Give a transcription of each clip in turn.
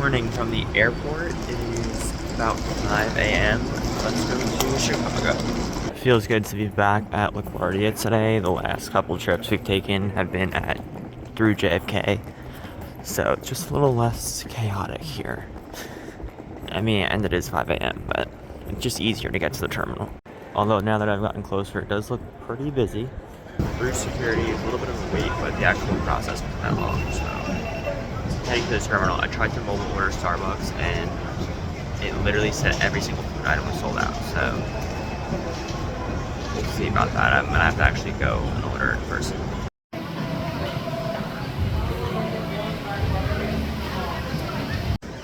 morning from the airport. It is about 5 a.m. Let's go to Chicago. It feels good to be back at LaGuardia today. The last couple trips we've taken have been through JFK, so it's just a little less chaotic here. I mean, and it is 5 a.m., but it's just easier to get to the terminal. Although now that I've gotten closer, it does look pretty busy. Through security, a little bit of a wait, but the actual process wasn't that long, so heading to the terminal. I tried to mobile order Starbucks, and it literally said every single food item was sold out, so we'll see about that. I'm gonna have to actually go and order in person.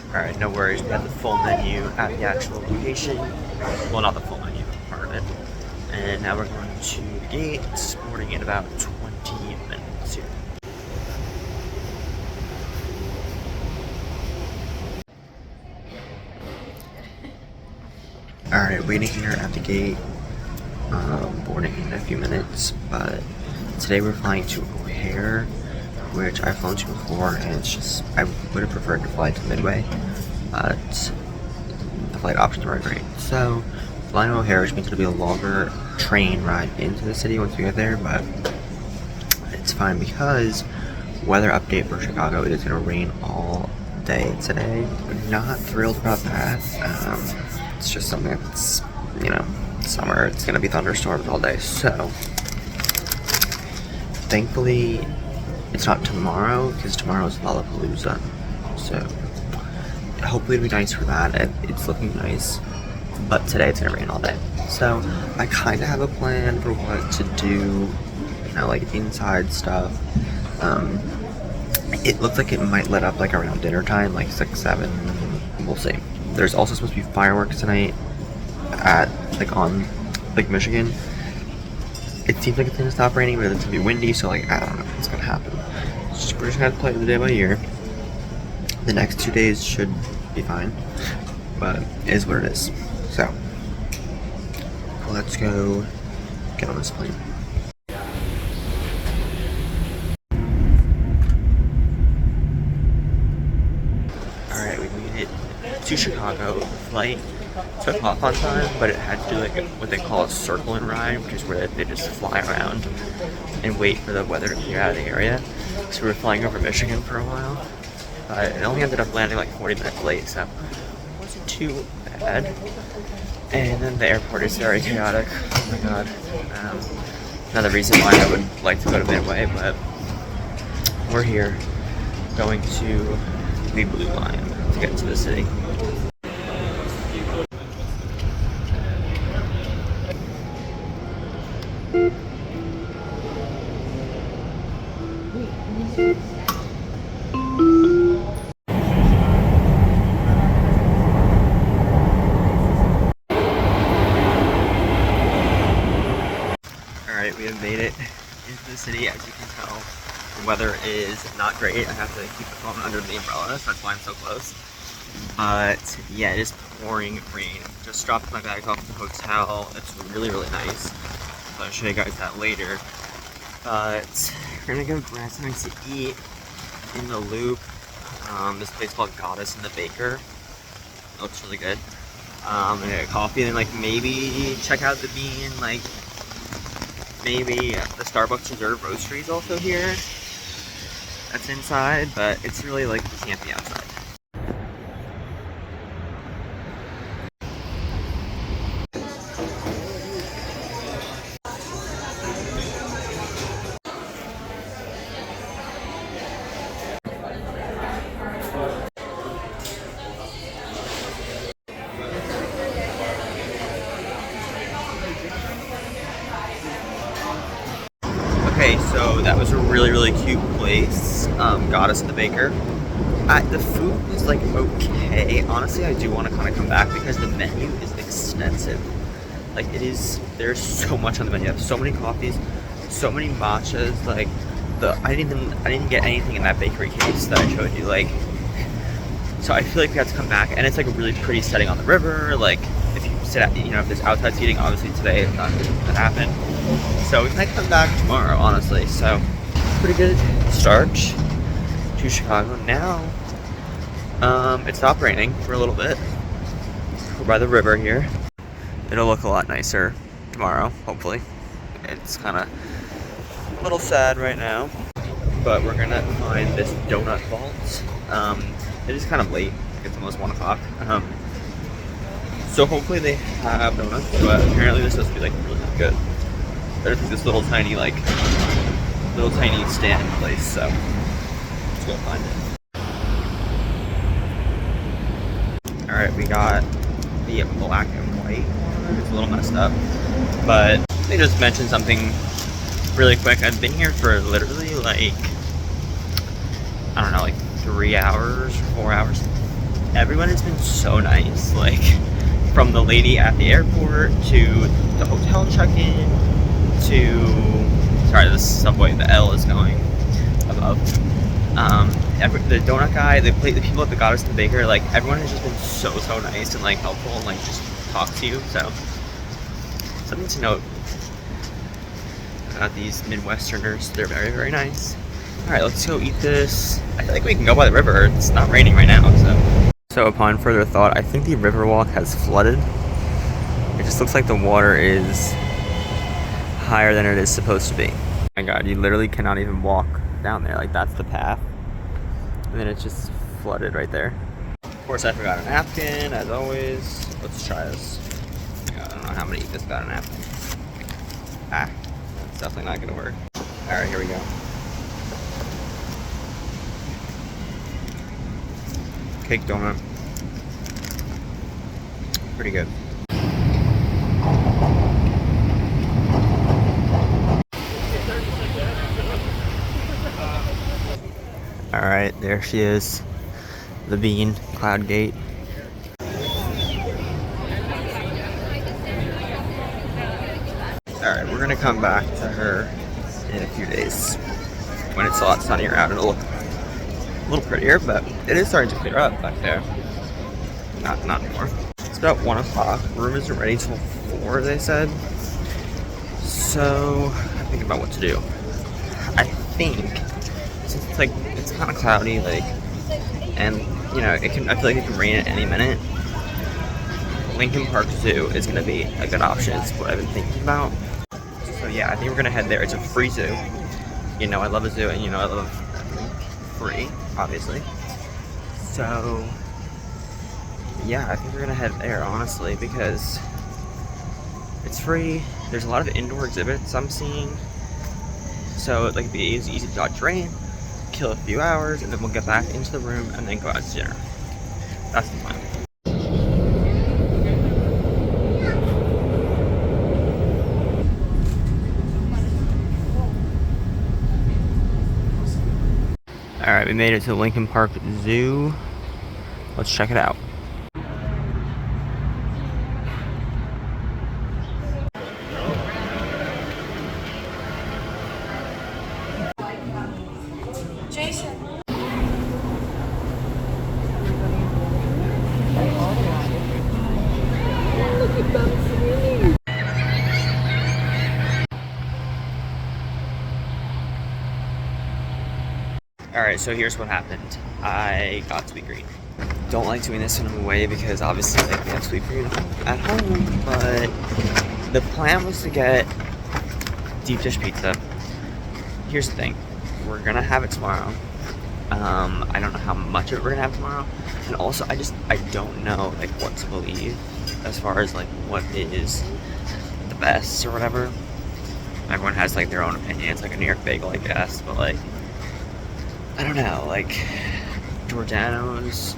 Alright, no worries, we have the full menu at the actual location. Well, not the full menu, part of it. And now we're going to the gate, boarding in about 20 minutes here. Alright, waiting here at the gate, boarding in a few minutes, but today we're flying to O'Hare, which I've flown to before, and it's just, I would have preferred to fly to Midway, but the flight options are great. So, flying to O'Hare, which means it'll be a longer train ride into the city once we get there, but it's fine because weather update for Chicago, it is going to rain all day today. I'm not thrilled about that. It's just something that's, you know, summer, it's going to be thunderstorms all day, so thankfully it's not tomorrow, because tomorrow is Lollapalooza, so hopefully it'll be nice for that. It's looking nice, but today it's gonna rain all day. So I kind of have a plan for what to do, you know, like inside stuff. It looks like it might let up like around dinner time, like 6, 7, we'll see. There's also supposed to be fireworks tonight at, like, on Lake Michigan. It seems like it's gonna stop raining, but it's gonna be windy, so like, I don't know what's gonna happen. We're just gonna play it the day by ear. The next 2 days should be fine, but it is what it is. So, let's go get on this plane. Alright, we made it to Chicago. The flight took off on time, but it had to do like what they call a circle and ride, which is where they just fly around and wait for the weather to clear out of the area. So we were flying over Michigan for a while. It only ended up landing like 40 minutes late, so it wasn't too bad. And then the airport is very chaotic. Oh my god. Another reason why I would like to go to Midway, but we're here going to the Blue Line to get into the city. Alright, we have made it into the city. As you can tell, the weather is not great. I have to keep the phone under the umbrella, so that's why I'm so close. But yeah, it is pouring rain. Just dropped my bags off at the hotel. It's really, really nice. So I'll show you guys that later. But we're gonna go grab something to eat in the Loop. This place called Goddess and the Baker. It looks really good. And get a coffee, and then like maybe check out the Bean, like maybe the Starbucks Reserve Roastery is also here. That's inside, but it's really like you can't be outside. Okay, so that was a really, really cute place. Goddess and the Baker. The food was like okay. Honestly, I do want to kind of come back because the menu is extensive. Like it is, there's so much on the menu. I have so many coffees, so many matchas. Like I didn't get anything in that bakery case that I showed you. Like, so I feel like we have to come back, and it's like a really pretty setting on the river. Like if you sit at, you know, if there's outside seating, obviously today it's not going to happen. So we might come back tomorrow, honestly. So pretty good start to Chicago. Now It stopped raining for a little bit. We're by the river here. It'll look a lot nicer tomorrow, hopefully. It's kind of a little sad right now, but we're gonna find this donut vault. It is kind of late. It's almost 1 o'clock. So hopefully they have donuts, but apparently this supposed to be like really good. There's this little tiny stand place, so let's go find it. All right, we got the black and white one. It's a little messed up, but they just mentioned something really quick. I've been here for literally like, I don't know, like 3 hours, 4 hours. Everyone has been so nice, like from the lady at the airport to the hotel check-in to, sorry, the subway, the L is going above. The donut guy, the people that got us the baker, like everyone has just been so nice and like helpful and like just talk to you. So something to note about these Midwesterners, they're very nice. All right, let's go eat this. I feel like we can go by the river. It's not raining right now, so upon further thought, I think the riverwalk has flooded. It just looks like the water is higher than it is supposed to be. Oh my God, you literally cannot even walk down there. Like that's the path. And then it's just flooded right there. Of course, I forgot a napkin, as always. Let's try this. I don't know how I'm gonna eat this without a napkin. Ah, that's definitely not gonna work. All right, here we go. Cake donut. Pretty good. All right, there she is, the bean, Cloud Gate. All right, we're gonna come back to her in a few days when it's a lot sunnier out. It'll look a little prettier, but it is starting to clear up back there. Not anymore. It's about 1 o'clock. Room isn't ready till 4, they said. So I'm thinking about what to do. I think since it's like it's kind of cloudy, like, and you know, I feel like it can rain at any minute. Lincoln Park Zoo is going to be a good option. It's what I've been thinking about. So yeah, I think we're going to head there. It's a free zoo. You know, I love a zoo, and you know, I love free, obviously. So yeah, I think we're gonna head there, honestly, because it's free. There's a lot of indoor exhibits I'm seeing, so like it'd be easy to dodge rain, kill a few hours, and then we'll get back into the room and then go out to dinner. That's the plan. Alright, we made it to the Lincoln Park Zoo. Let's check it out. Jason. Look at them swimming. Alright, so here's what happened. I got sweet green. Don't like doing this when I'm away because obviously like, we have sweet green at home, but the plan was to get deep dish pizza. Here's the thing. We're gonna have it tomorrow. I don't know how much of it we're gonna have tomorrow. And also I don't know like what to believe as far as like what is the best or whatever. Everyone has like their own opinion. It's like a New York bagel, I guess, but like I don't know, like Giordano's.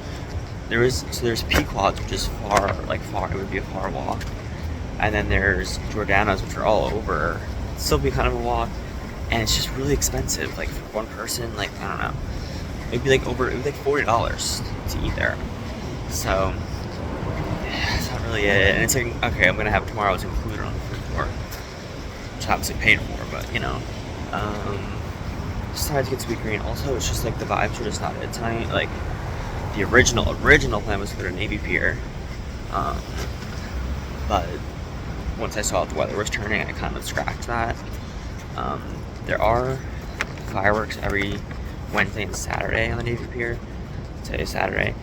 There's Pequod's, which is far. It would be a far walk, and then there's Giordano's, which are all over. It'd still be kind of a walk, and it's just really expensive. Like for one person, like I don't know, it'd be like $40 to eat there. So yeah, that's not really it. And it's like okay, I'm gonna have it tomorrow. It's included on the food tour, which obviously paid for, but you know. Decided to get sweet green. Also, it's just like the vibes are just not it tonight. Like the original plan was to go to Navy Pier, but once I saw the weather was turning, I kind of scrapped that. There are fireworks every Wednesday and Saturday on the Navy Pier. Today's Saturday,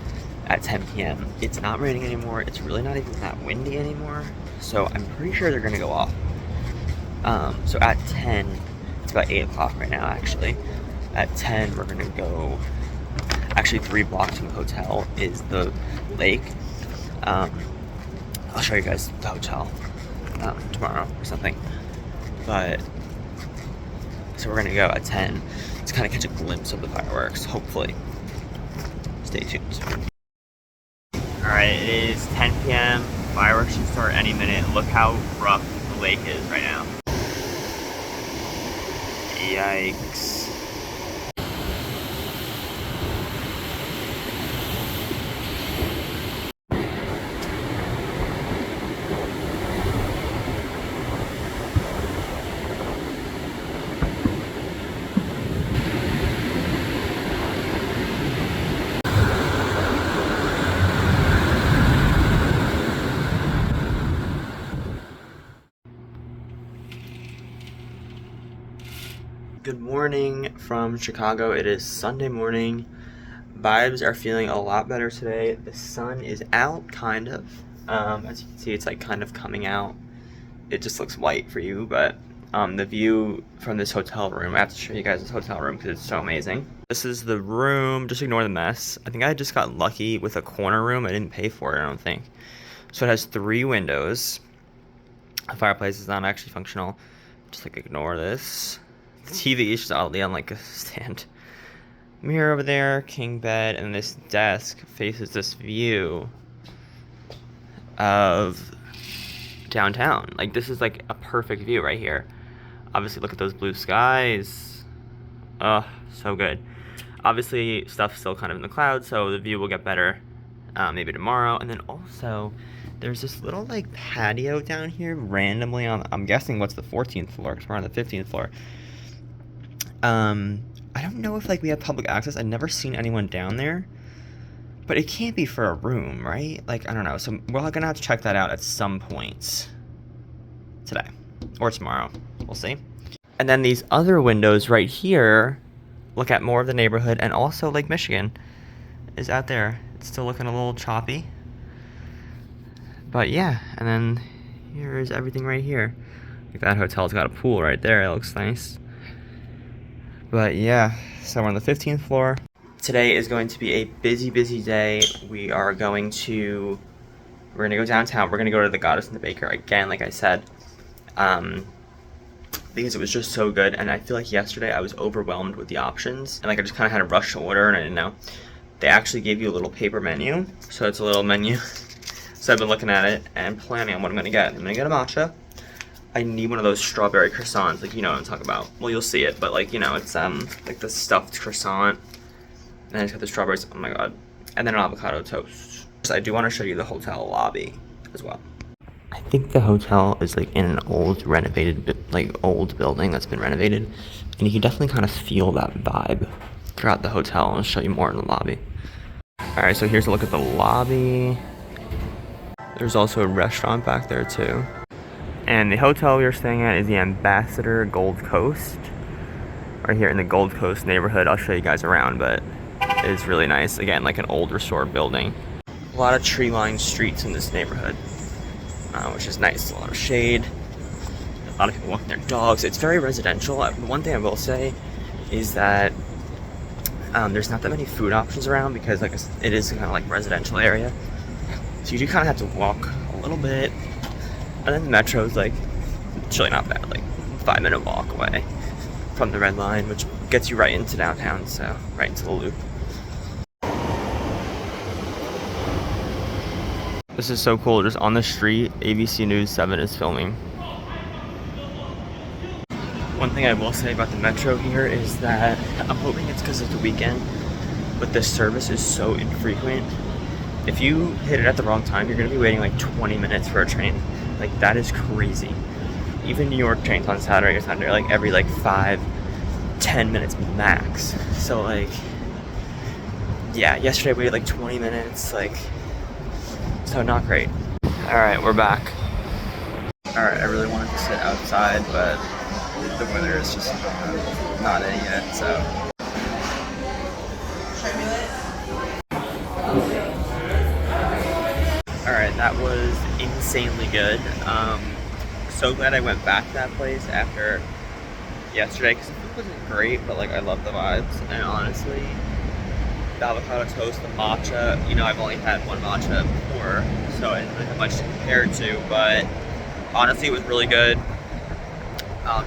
at 10 p.m. It's not raining anymore. It's really not even that windy anymore. So I'm pretty sure they're gonna go off. So at 10, it's about 8 o'clock right now actually. At 10, we're gonna go, actually 3 blocks from the hotel is the lake. I'll show you guys the hotel tomorrow or something. But, so we're gonna go at 10 to kind of catch a glimpse of the fireworks, hopefully. Stay tuned. Alright, it is 10 p.m. Fireworks should start any minute. Look how rough the lake is right now. Yikes. Good morning from Chicago. It is Sunday morning. Vibes are feeling a lot better today. The sun is out, kind of. As you can see, it's like kind of coming out. It just looks white for you, but the view from this hotel room, I have to show you guys this hotel room because it's so amazing. This is the room. Just ignore the mess. I think I just got lucky with a corner room. I didn't pay for it, I don't think. So it has 3 windows. The fireplace is not actually functional. Just like ignore this. The TV is just oddly on like a stand. Mirror over there, king bed, and this desk faces this view of downtown. Like this is like a perfect view right here. Obviously look at those blue skies. Oh, so good. Obviously stuff's still kind of in the clouds, so the view will get better maybe tomorrow. And then also there's this little like patio down here randomly on, I'm guessing what's the 14th floor because we're on the 15th floor. I don't know if like we have public access. I've never seen anyone down there, but it can't be for a room, right? Like, I don't know. So we're gonna have to check that out at some point today or tomorrow. We'll see. And then these other windows right here look at more of the neighborhood, and also Lake Michigan is out there. It's still looking a little choppy, but yeah. And then here's everything right here. Like that hotel's got a pool right there. It looks nice. But yeah, so we're on the 15th floor. Today is going to be a busy, busy day. We're gonna go downtown. We're gonna go to the Goddess and the Baker again, like I said, because it was just so good. And I feel like yesterday I was overwhelmed with the options, and like I just kind of had to rush to order, and I didn't know. They actually gave you a little paper menu, so it's a little menu. So I've been looking at it and planning on what I'm gonna get. I'm gonna get a matcha. I need one of those strawberry croissants, like, you know what I'm talking about. Well, you'll see it, but like, you know, it's like the stuffed croissant, and then it's got the strawberries, oh my god, and then an avocado toast. So I do want to show you the hotel lobby as well. I think the hotel is like in an old renovated, like old building that's been renovated, and you can definitely kind of feel that vibe throughout the hotel. I'll show you more in the lobby. Alright, so here's a look at the lobby. There's also a restaurant back there too. And the hotel we are staying at is the Ambassador Gold Coast, right here in the Gold Coast neighborhood. I'll show you guys around, but it's really nice. Again, like an old restored building. A lot of tree-lined streets in this neighborhood, which is nice. A lot of shade, a lot of people walking their dogs. It's very residential. One thing I will say is that there's not that many food options around because like it is kind of like residential area. So you do kind of have to walk a little bit. And then the metro is like, it's really not bad, like 5-minute walk away from the red line, which gets you right into downtown, so right into the loop. This is so cool, just on the street, ABC News 7 is filming. One thing I will say about the metro here is that I'm hoping it's because it's the weekend, but the service is so infrequent. If you hit it at the wrong time, you're gonna be waiting like 20 minutes for a train. Like, that is crazy. Even New York trains on Saturday or Sunday are like every like 5-10 minutes max. So like, yeah, yesterday we waited like 20 minutes, like, so not great. Alright, we're back. Alright, I really wanted to sit outside, but the weather is just not in yet, so. That was insanely good. So glad I went back to that place after yesterday because the food wasn't great, but like I love the vibes. And honestly, the avocado toast, the matcha, you know, I've only had one matcha before, so I didn't really have much to compare it to, but honestly it was really good.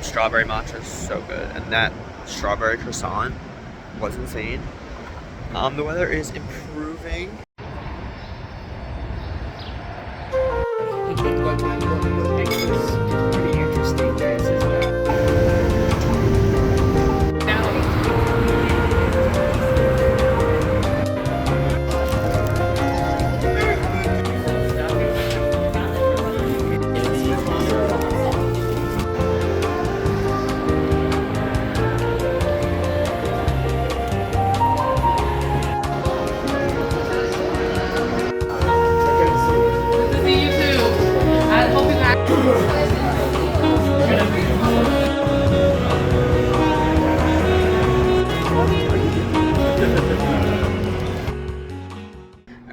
Strawberry matcha is so good, and that strawberry croissant was insane. The weather is improving. Pretty interesting.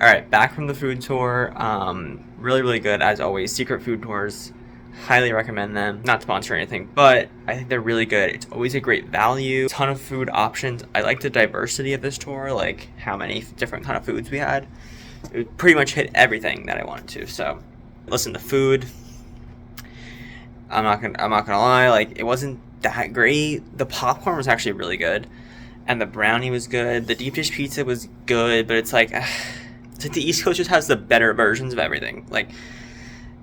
Alright, back from the food tour. Really good as always. Secret food tours, highly recommend them. Not sponsor or anything, but I think they're really good. It's always a great value. Ton of food options. I like the diversity of this tour, like how many different kind of foods we had. It pretty much hit everything that I wanted to. So, listen, the food, I'm not gonna lie, like it wasn't that great. The popcorn was actually really good, and the brownie was good. The deep dish pizza was good, but it's like the East Coast just has the better versions of everything. Like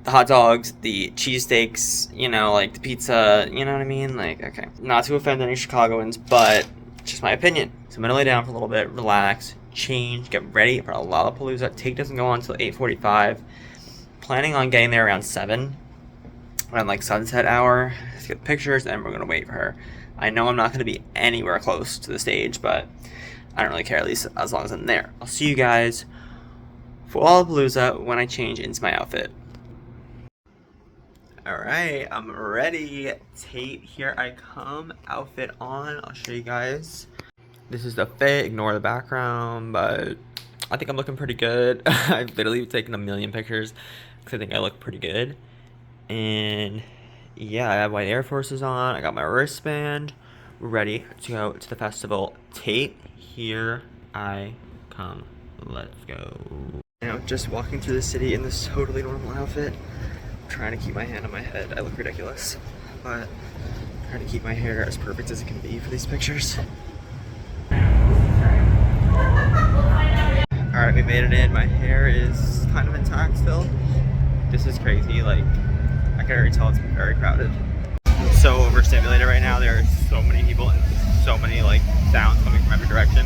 the hot dogs, the cheesesteaks, you know, like the pizza, you know what I mean? Like, okay. Not to offend any Chicagoans, but just my opinion. So I'm gonna lay down for a little bit, relax, change, get ready for a lollapalooza. Take doesn't go on until 8:45. Planning on getting there around 7, around like sunset hour. Let's get pictures, and we're gonna wait for her. I know I'm not gonna be anywhere close to the stage, but I don't really care, at least as long as I'm there. I'll see you guys for Lollapalooza when I change into my outfit. Alright, I'm ready. Tate, here I come. Outfit on. I'll show you guys. This is the fit. Ignore the background, but I think I'm looking pretty good. I've literally taken a million pictures because I think I look pretty good. And yeah, I have white Air Forces on. I got my wristband. We're ready to go to the festival. Tate, here I come. Let's go. Now, just walking through the city in this totally normal outfit. I'm trying to keep my hand on my head. I look ridiculous, but I'm trying to keep my hair as perfect as it can be for these pictures. Alright, we made it in. My hair is kind of intact still. This is crazy. Like, I can already tell it's very crowded. I'm so overstimulated right now. There are so many people and so many like sounds coming from every direction.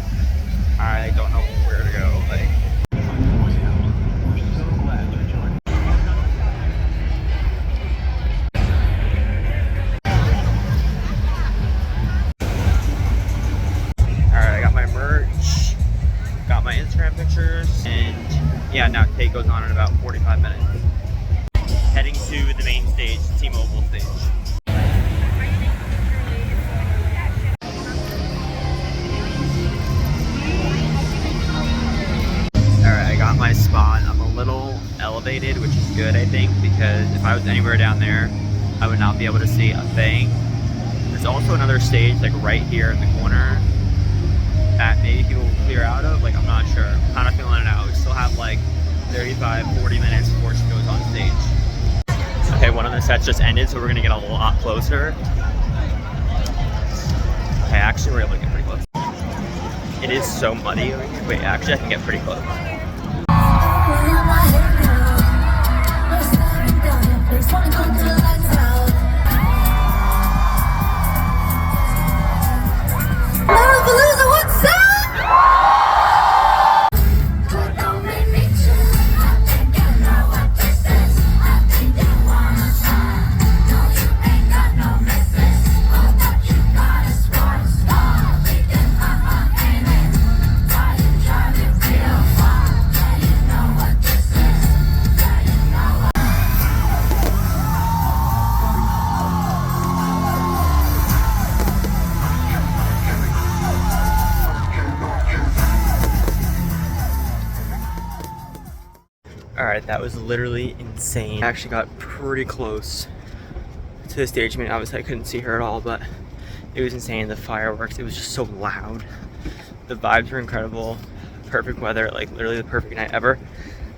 I don't know where to go. Like, Instagram pictures, and yeah, now Tate goes on in about 45 minutes. Heading to the main stage, T-Mobile stage. Alright, I got my spot. I'm a little elevated, which is good, I think, because if I was anywhere down there, I would not be able to see a thing. There's also another stage, like right here in the corner, that maybe people will clear out of. Like, I'm not sure. I'm kind of feeling it out. We still have like 35-40 minutes before she goes on stage. Okay, one of the sets just ended, so we're gonna get a lot closer. Okay, actually we're able to get pretty close. It is so muddy over here. Wait, actually I can get pretty close. Lollapalooza, what's up? Alright, that was literally insane. I actually got pretty close to the stage. I mean, obviously I couldn't see her at all, but it was insane. The fireworks, it was just so loud. The vibes were incredible. Perfect weather, like literally the perfect night ever.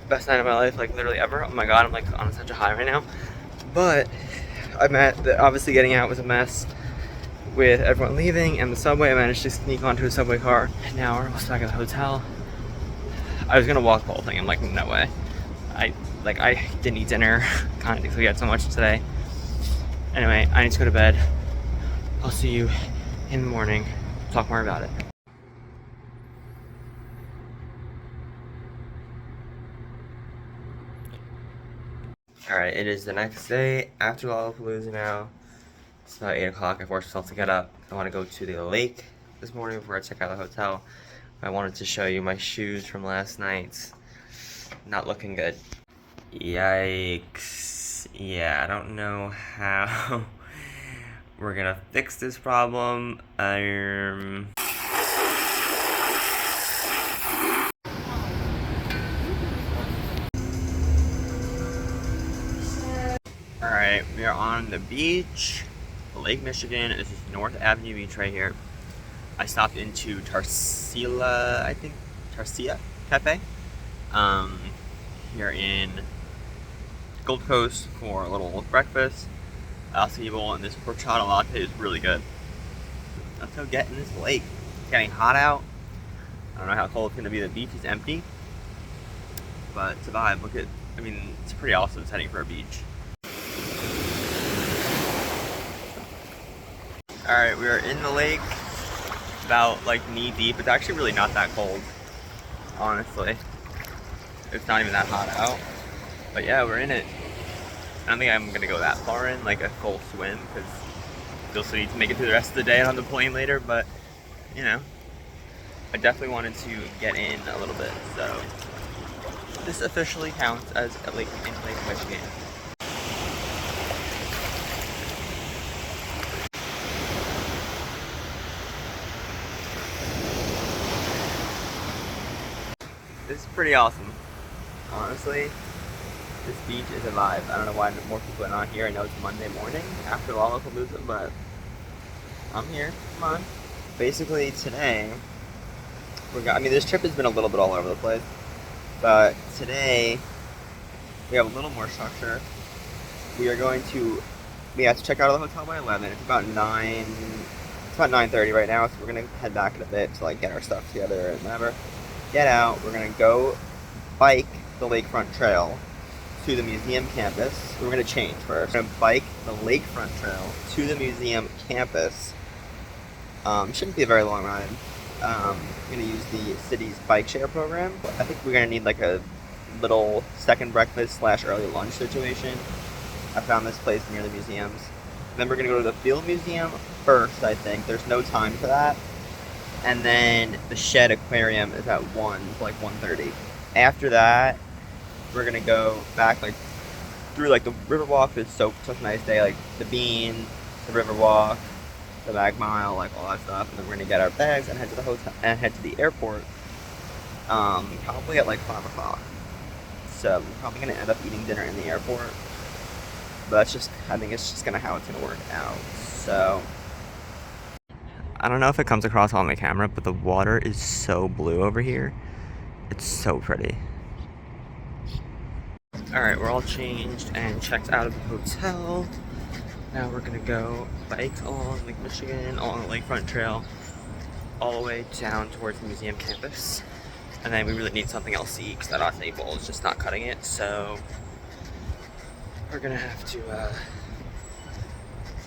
Best night of my life, like literally ever. Oh my god, I'm like on such a high right now. But obviously getting out was a mess with everyone leaving and the subway. I managed to sneak onto a subway car. And now we're almost back at the hotel. I was gonna walk the whole thing. I'm like, no way. I didn't eat dinner, kind of, because we had so much today. Anyway, I need to go to bed. I'll see you in the morning. Talk more about it. Alright, it is the next day after Lollapalooza now. It's about 8 o'clock. I forced myself to get up. I want to go to the lake this morning before I check out the hotel. I wanted to show you my shoes from last night. Not looking good. Yikes. Yeah, I don't know how we're gonna fix this problem. Alright, we are on the beach, Lake Michigan. This is North Avenue Beach right here. I stopped into Tarsila, I think, Tarsila Cafe, here in Gold Coast for a little breakfast. Acai bowl, and this horchata latte is really good. Let's go get in this lake. It's getting hot out. I don't know how cold it's gonna be. The beach is empty, but it's a vibe. Look at, I mean, it's pretty awesome setting for a beach. Alright, we are in the lake, about like knee deep. It's actually really not that cold, honestly. It's not even that hot out. But yeah, we're in it. I don't think I'm gonna go that far in, like a full swim, because you'll still need to make it through the rest of the day and on the plane later, but you know, I definitely wanted to get in a little bit, so this officially counts as a lake in Lake Michigan. This is pretty awesome, honestly. This beach is a vibe. I don't know why more people are not here. I know it's Monday morning after Lollapalooza, but I'm here. Come on. Basically today, I mean, this trip has been a little bit all over the place, but today we have a little more structure. We have to check out of the hotel by 11. It's about 9:30 right now, so we're gonna head back in a bit to like get our stuff together and whatever. Get out. We're gonna go bike the lakefront trail to the museum campus. We're gonna change first. We're gonna bike the lakefront trail to the museum campus. Shouldn't be a very long ride. I'm gonna use the city's bike share program. I think we're gonna need like a little second breakfast / early lunch situation. I found this place near the museums. Then we're gonna go to the field museum first, I think. There's no time for that. And then the shed aquarium is at 1, like 1:30. After that, we're gonna go back like through like the riverwalk. It's such a nice day, like the bean, the riverwalk, the bag mile, like all that stuff. And then we're gonna get our bags and head to the hotel and head to the airport. Probably at like 5 o'clock. So we're probably gonna end up eating dinner in the airport. But that's just, I think it's just how it's gonna work out. So I don't know if it comes across on the camera, but the water is so blue over here. It's so pretty. Alright, we're all changed and checked out of the hotel. Now we're gonna go bike along Lake Michigan, along the lakefront trail, all the way down towards the museum campus. And then we really need something else to eat because that acai bowl is just not cutting it. So we're gonna have to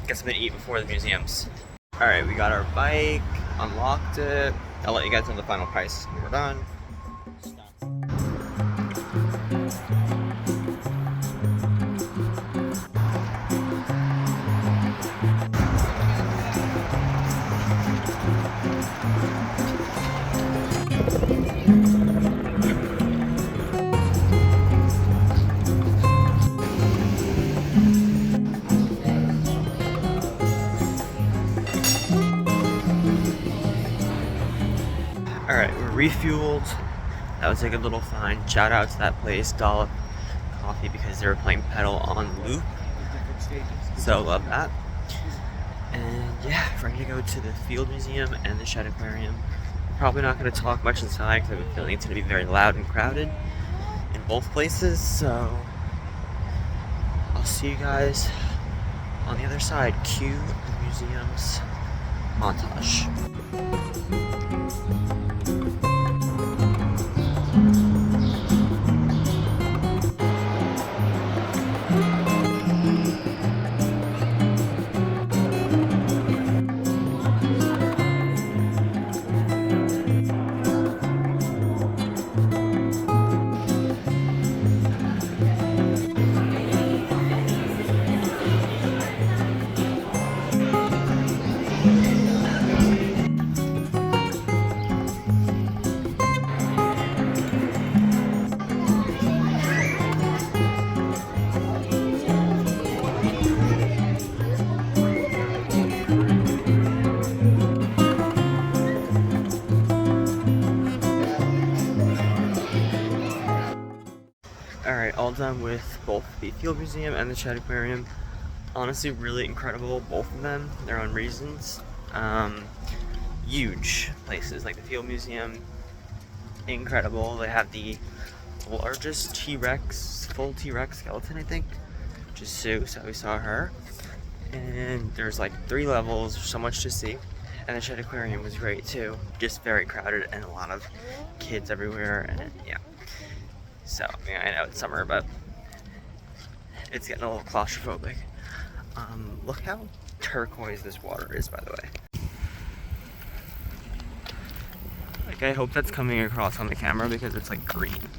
get something to eat before the museums. Alright, we got our bike, unlocked it. I'll let you guys know the final price when we're done. Alright, we're refueled. That was a good little find. Shout out to that place, Dollop. coffee because they were playing pedal on loop. So love that. And yeah, we're gonna go to the Field Museum and the Shed Aquarium. Probably not gonna talk much inside because I have a feeling it's gonna be very loud and crowded in both places. So I'll see you guys on the other side. Cue the museum's montage. Alright, all done with both the Field Museum and the Shed Aquarium. Honestly, really incredible, both of them, their own reasons. Huge places, like the Field Museum, incredible. They have the largest T-Rex, full T-Rex skeleton, I think, which is Sue, so we saw her. And there's like 3 levels, so much to see. And the Shed Aquarium was great too, just very crowded and a lot of kids everywhere, and yeah. So, I mean, I know it's summer, but it's getting a little claustrophobic. Look how turquoise this water is, by the way. Like, I hope that's coming across on the camera because it's like green.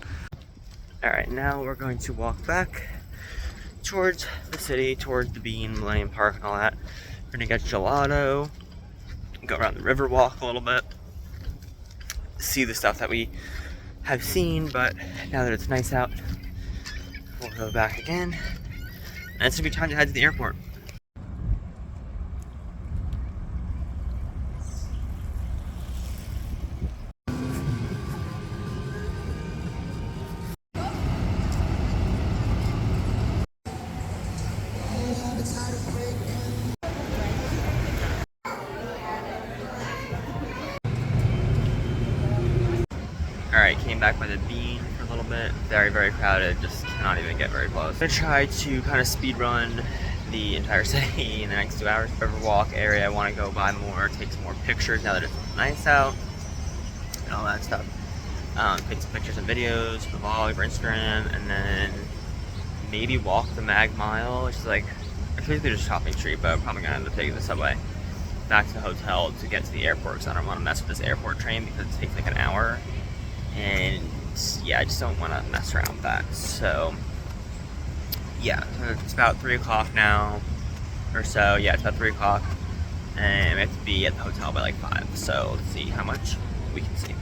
Alright, now we're going to walk back towards the city, towards the Bean, Millennium Park and all that. We're gonna get gelato, go around the riverwalk a little bit, see the stuff that we have seen, but now that it's nice out, we'll go back again. And it's a good time to head to the airport. Alright, came back by the Bean for a little bit. Very, very crowded. Just cannot even get very close. I'm gonna try to kind of speed run the entire city in the next 2 hours. Riverwalk area, I want to go by more, take some more pictures now that it's nice out, and all that stuff. Take some pictures and videos for the vlog, for Instagram, and then maybe walk the Mag Mile, which is like, actually just shopping street, but I'm probably gonna end up taking the subway back to the hotel to get to the airport because I don't want to mess with this airport train because it takes like an hour. And yeah, I just don't want to mess around with that. So yeah, it's about 3 o'clock now or so. Yeah, it's about 3 o'clock, and we have to be at the hotel by like 5. So let's see how much we can see.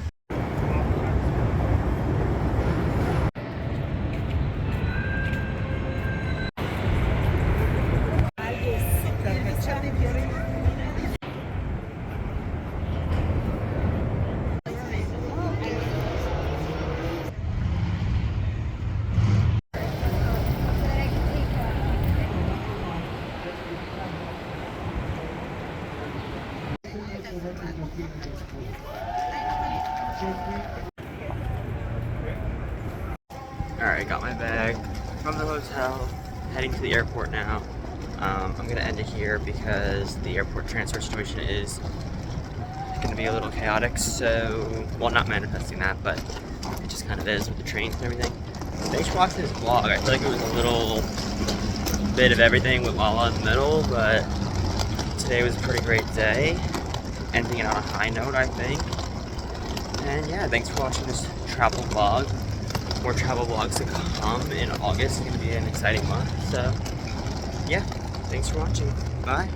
Alright, got my bag from the hotel, heading to the airport now. I'm gonna end it here because the airport transfer situation is gonna be a little chaotic, so, well, not manifesting that, but it just kind of is with the trains and everything. Thanks for watching this vlog. I feel like it was a little bit of everything with Lolla in the middle, but today was a pretty great day. Ending it on a high note, I think. And yeah, thanks for watching this travel vlog. More travel vlogs to come in August. It's going to be an exciting month. So yeah, thanks for watching. Bye.